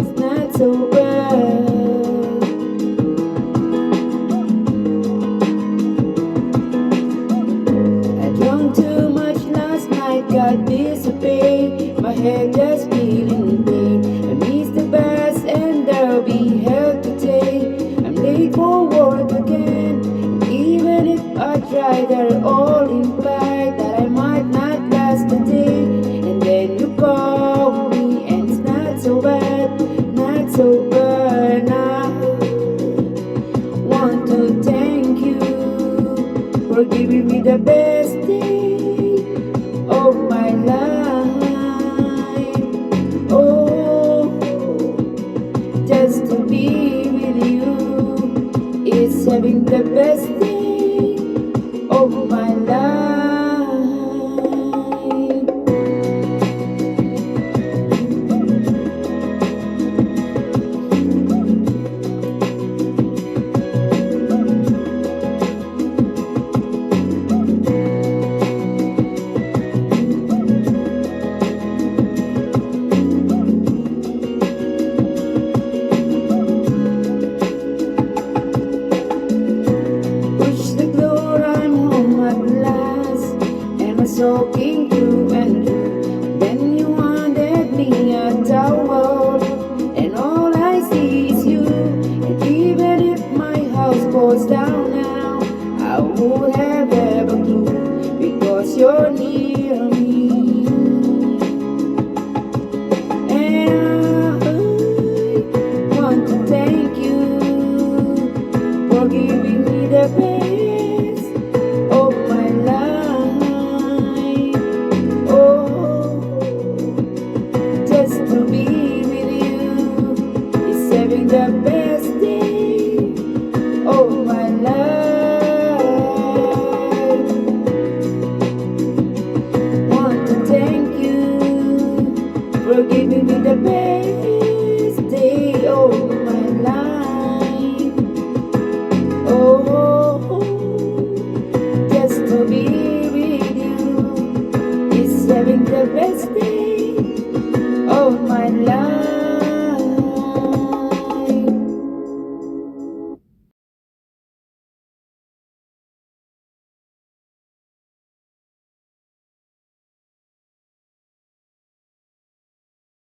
it's not so bad. I drank too much last night, got disappeared. My head just feeling pain. I missed the bus and there'll be hell to take. I'm late for work again. And even if I try, they're all implied that I might not last the day. And then you call me, and it's not so bad, not so bad. I want to thank you for giving me the best day of my life. Oh, just to be with you is having the best day of my life. Soaking through and through. Then you handed me a towel, and all I see is you. And even if my house falls down now, I would have ever clue because you're near me. And I want to thank you for giving me the best of my life. To be with you is having the best day of my life. Want to thank you for giving me the best